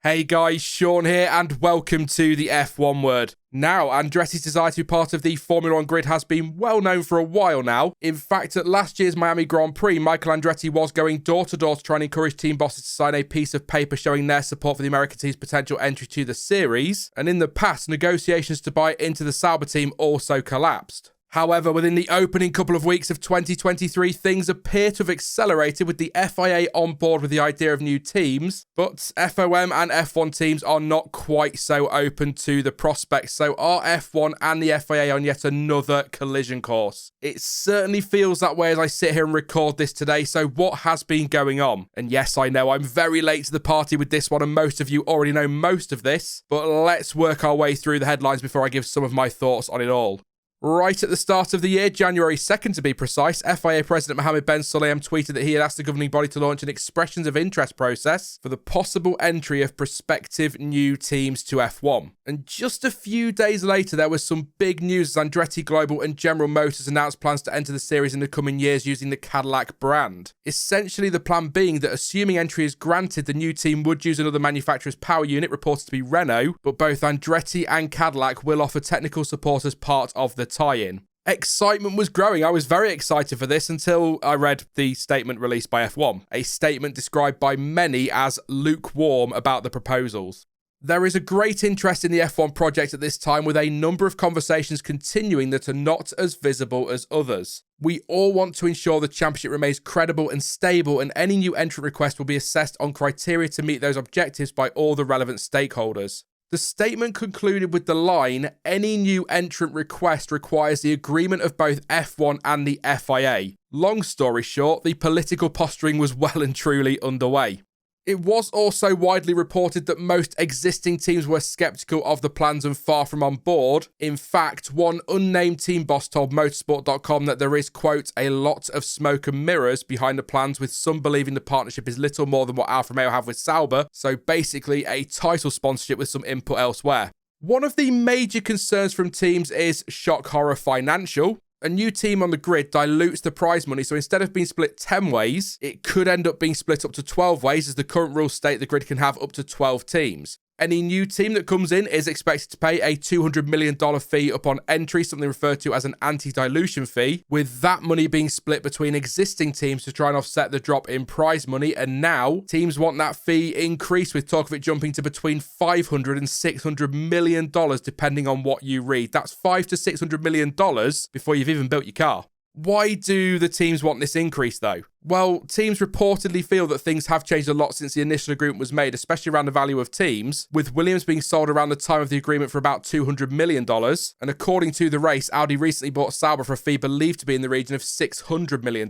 Hey guys, Sean here and welcome to the F1 Word. Now, Andretti's desire to be part of the Formula One grid has been well known for a while now. In fact, at last year's Miami Grand Prix, Michael Andretti was going door to door to try and encourage team bosses to sign a piece of paper showing their support for the American team's potential entry to the series. And in the past, negotiations to buy into the Sauber team also collapsed. However, within the opening couple of weeks of 2023, things appear to have accelerated with the FIA on board with the idea of new teams, but FOM and F1 teams are not quite so open to the prospect, so are F1 and the FIA on yet another collision course? It certainly feels that way as I sit here and record this today, so what has been going on? And yes, I know I'm very late to the party with this one, and most of you already know most of this, but let's work our way through the headlines before I give some of my thoughts on it all. Right at the start of the year, January 2nd to be precise, FIA President Mohammed Ben Sulayem tweeted that he had asked the governing body to launch an expressions of interest process for the possible entry of prospective new teams to F1. And just a few days later, there was some big news as Andretti Global and General Motors announced plans to enter the series in the coming years using the Cadillac brand. Essentially, the plan being that assuming entry is granted, the new team would use another manufacturer's power unit, reported to be Renault, but both Andretti and Cadillac will offer technical support as part of the tie-in. Excitement was growing. I was very excited for this until I read the statement released by F1, a statement described by many as lukewarm about the proposals. There is a great interest in the F1 project at this time, with a number of conversations continuing that are not as visible as others. We all want to ensure the championship remains credible and stable, and any new entrant request will be assessed on criteria to meet those objectives by all the relevant stakeholders. The statement concluded with the line, any new entrant request requires the agreement of both F1 and the FIA. Long story short, the political posturing was well and truly underway. It was also widely reported that most existing teams were sceptical of the plans and far from on board. In fact, one unnamed team boss told motorsport.com that there is, quote, a lot of smoke and mirrors behind the plans, with some believing the partnership is little more than what Alfa Romeo have with Sauber, so basically a title sponsorship with some input elsewhere. One of the major concerns from teams is, shock horror, financial. A new team on the grid dilutes the prize money, so instead of being split 10 ways, it could end up being split up to 12 ways, as the current rules state the grid can have up to 12 teams. Any new team that comes in is expected to pay a $200 million fee upon entry, something referred to as an anti-dilution fee, with that money being split between existing teams to try and offset the drop in prize money. And now, teams want that fee increased, with talk of it jumping to between $500 and $600 million, depending on what you read. That's $500 to $600 million before you've even built your car. Why do the teams want this increase, though? Well, teams reportedly feel that things have changed a lot since the initial agreement was made, especially around the value of teams, with Williams being sold around the time of the agreement for about $200 million. And according to the race, Audi recently bought Sauber for a fee believed to be in the region of $600 million.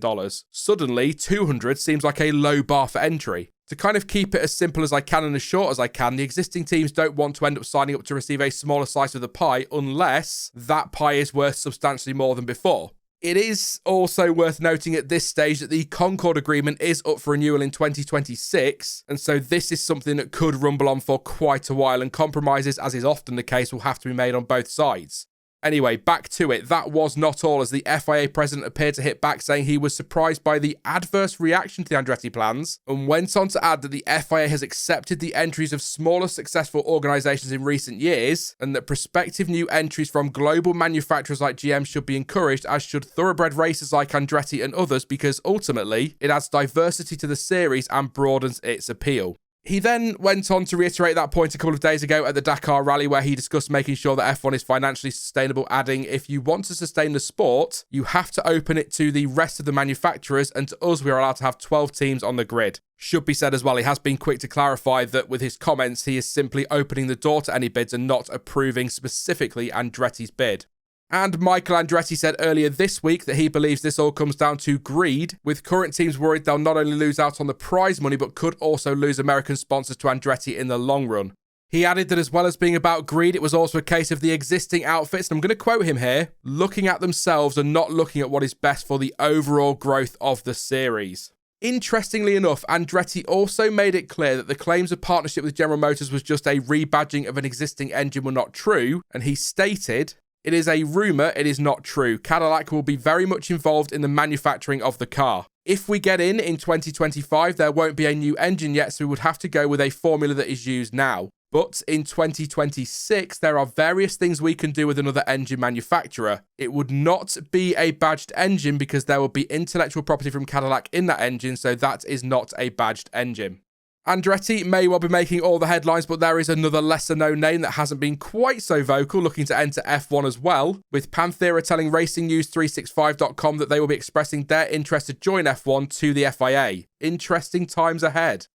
Suddenly, 200 seems like a low bar for entry. To kind of keep it as simple as I can and as short as I can, the existing teams don't want to end up signing up to receive a smaller slice of the pie unless that pie is worth substantially more than before. It is also worth noting at this stage that the Concord agreement is up for renewal in 2026, and so this is something that could rumble on for quite a while, and compromises, as is often the case, will have to be made on both sides. Anyway, back to it. That was not all, as the FIA president appeared to hit back, saying he was surprised by the adverse reaction to the Andretti plans, and went on to add that the FIA has accepted the entries of smaller successful organisations in recent years, and that prospective new entries from global manufacturers like GM should be encouraged, as should thoroughbred racers like Andretti and others, because ultimately it adds diversity to the series and broadens its appeal. He then went on to reiterate that point a couple of days ago at the Dakar Rally, where he discussed making sure that F1 is financially sustainable, adding, if you want to sustain the sport, you have to open it to the rest of the manufacturers, and to us, we are allowed to have 12 teams on the grid. Should be said as well, he has been quick to clarify that with his comments, he is simply opening the door to any bids and not approving specifically Andretti's bid. And Michael Andretti said earlier this week that he believes this all comes down to greed, with current teams worried they'll not only lose out on the prize money, but could also lose American sponsors to Andretti in the long run. He added that as well as being about greed, it was also a case of the existing outfits, and I'm going to quote him here, looking at themselves and not looking at what is best for the overall growth of the series. Interestingly enough, Andretti also made it clear that the claims of partnership with General Motors was just a rebadging of an existing engine were not true, and he stated, It is a rumour, it is not true. Cadillac will be very much involved in the manufacturing of the car. If we get in 2025, there won't be a new engine yet, so we would have to go with a formula that is used now. But in 2026, there are various things we can do with another engine manufacturer. It would not be a badged engine because there will be intellectual property from Cadillac in that engine, so that is not a badged engine. Andretti may well be making all the headlines, but there is another lesser-known name that hasn't been quite so vocal looking to enter F1 as well, with Panthera telling RacingNews365.com that they will be expressing their interest to join F1 to the FIA. Interesting times ahead.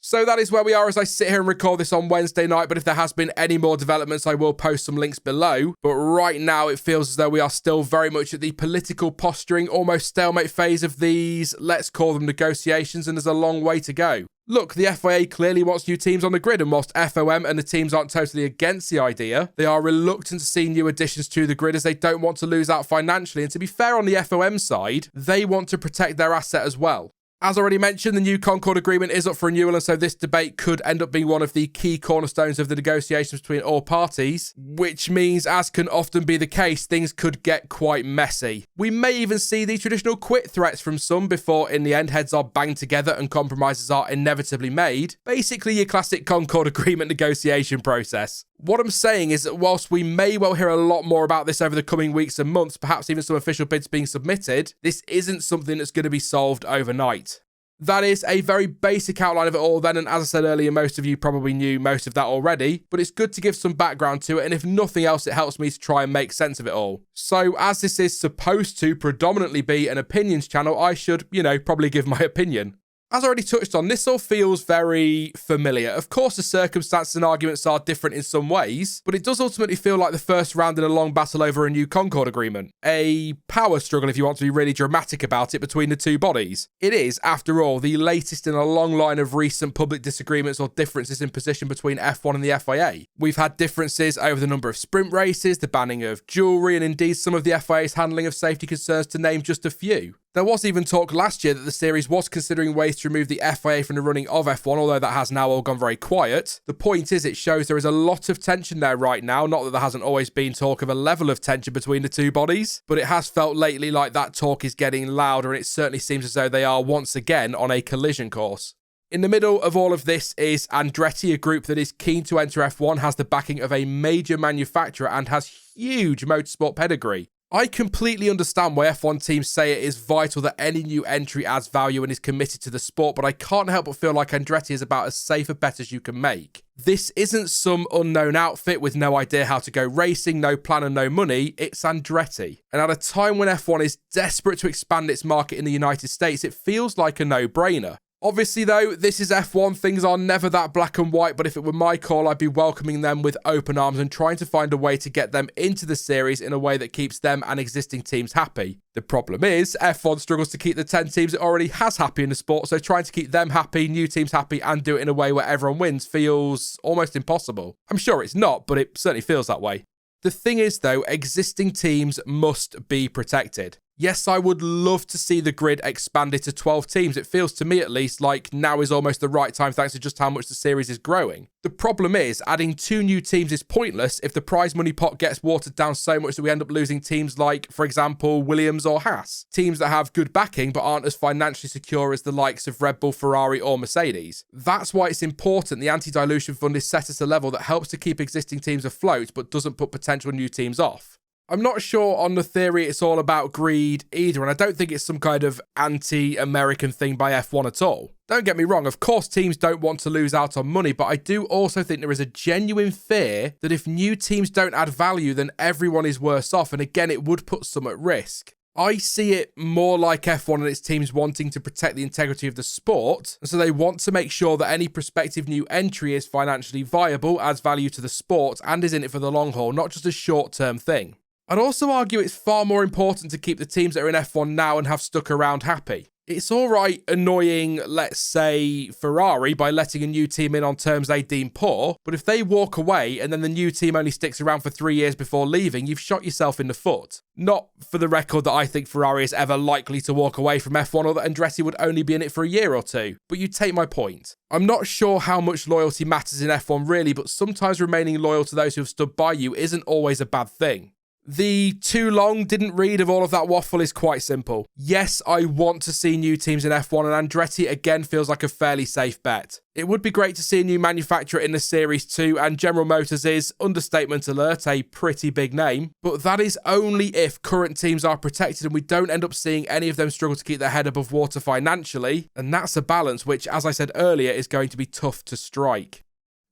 So that is where we are as I sit here and record this on Wednesday night, but if there has been any more developments, I will post some links below. But right now, it feels as though we are still very much at the political posturing, almost stalemate phase of these, let's call them negotiations, and there's a long way to go. Look, the FIA clearly wants new teams on the grid, and whilst FOM and the teams aren't totally against the idea, they are reluctant to see new additions to the grid as they don't want to lose out financially, and to be fair on the FOM side, they want to protect their asset as well. As already mentioned, the new Concord agreement is up for renewal, and so this debate could end up being one of the key cornerstones of the negotiations between all parties, which means, as can often be the case, things could get quite messy. We may even see the traditional quit threats from some before, in the end, heads are banged together and compromises are inevitably made. Basically, your classic Concord agreement negotiation process. What I'm saying is that whilst we may well hear a lot more about this over the coming weeks and months, perhaps even some official bids being submitted, this isn't something that's going to be solved overnight. That is a very basic outline of it all then, and as I said earlier, most of you probably knew most of that already, but it's good to give some background to it, and if nothing else, it helps me to try and make sense of it all. So, as this is supposed to predominantly be an opinions channel, I should, probably give my opinion. As I already touched on, this all feels very familiar. Of course, the circumstances and arguments are different in some ways, but it does ultimately feel like the first round in a long battle over a new Concord agreement. A power struggle, if you want to be really dramatic about it, between the two bodies. It is, after all, the latest in a long line of recent public disagreements or differences in position between F1 and the FIA. We've had differences over the number of sprint races, the banning of jewellery, and indeed some of the FIA's handling of safety concerns, to name just a few. There was even talk last year that the series was considering ways to remove the FIA from the running of F1, although that has now all gone very quiet. The point is, it shows there is a lot of tension there right now, not that there hasn't always been talk of a level of tension between the two bodies, but it has felt lately like that talk is getting louder, and it certainly seems as though they are once again on a collision course. In the middle of all of this is Andretti, a group that is keen to enter F1, has the backing of a major manufacturer, and has huge motorsport pedigree. I completely understand why F1 teams say it is vital that any new entry adds value and is committed to the sport, but I can't help but feel like Andretti is about as safe a bet as you can make. This isn't some unknown outfit with no idea how to go racing, no plan and no money. It's Andretti. And at a time when F1 is desperate to expand its market in the United States, it feels like a no-brainer. Obviously, though, this is F1, things are never that black and white, but if it were my call, I'd be welcoming them with open arms and trying to find a way to get them into the series in a way that keeps them and existing teams happy. The problem is, F1 struggles to keep the 10 teams it already has happy in the sport, so trying to keep them happy, new teams happy, and do it in a way where everyone wins feels almost impossible. I'm sure it's not, but it certainly feels that way. The thing is, though, existing teams must be protected. Yes, I would love to see the grid expanded to 12 teams. It feels to me, at least, like now is almost the right time thanks to just how much the series is growing. The problem is, adding 2 new teams is pointless if the prize money pot gets watered down so much that we end up losing teams like, for example, Williams or Haas. Teams that have good backing but aren't as financially secure as the likes of Red Bull, Ferrari or Mercedes. That's why it's important the anti-dilution fund is set at a level that helps to keep existing teams afloat but doesn't put potential new teams off. I'm not sure on the theory it's all about greed either, and I don't think it's some kind of anti-American thing by F1 at all. Don't get me wrong, of course teams don't want to lose out on money, but I do also think there is a genuine fear that if new teams don't add value, then everyone is worse off, and again, it would put some at risk. I see it more like F1 and its teams wanting to protect the integrity of the sport, and so they want to make sure that any prospective new entry is financially viable, adds value to the sport, and is in it for the long haul, not just a short-term thing. I'd also argue it's far more important to keep the teams that are in F1 now and have stuck around happy. It's alright annoying, let's say, Ferrari by letting a new team in on terms they deem poor, but if they walk away and then the new team only sticks around for 3 years before leaving, you've shot yourself in the foot. Not for the record that I think Ferrari is ever likely to walk away from F1 or that Andretti would only be in it for a year or two, but you take my point. I'm not sure how much loyalty matters in F1 really, but sometimes remaining loyal to those who have stood by you isn't always a bad thing. The too long didn't read of all of that waffle is quite simple. Yes, I want to see new teams in F1, and Andretti again feels like a fairly safe bet. It would be great to see a new manufacturer in the series too, and General Motors is, understatement alert, a pretty big name, but that is only if current teams are protected and we don't end up seeing any of them struggle to keep their head above water financially, and that's a balance which, as I said earlier, is going to be tough to strike.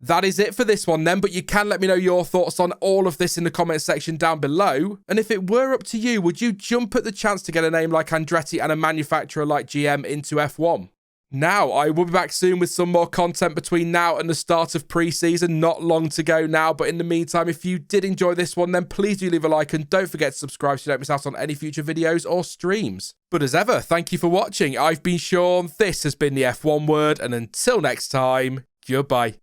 That is it for this one then, but you can let me know your thoughts on all of this in the comments section down below. And if it were up to you, would you jump at the chance to get a name like Andretti and a manufacturer like GM into F1? Now, I will be back soon with some more content between now and the start of pre-season. Not long to go now, but in the meantime, if you did enjoy this one, then please do leave a like and don't forget to subscribe so you don't miss out on any future videos or streams. But as ever, thank you for watching. I've been Sean, this has been the F1 Word, and until next time, goodbye.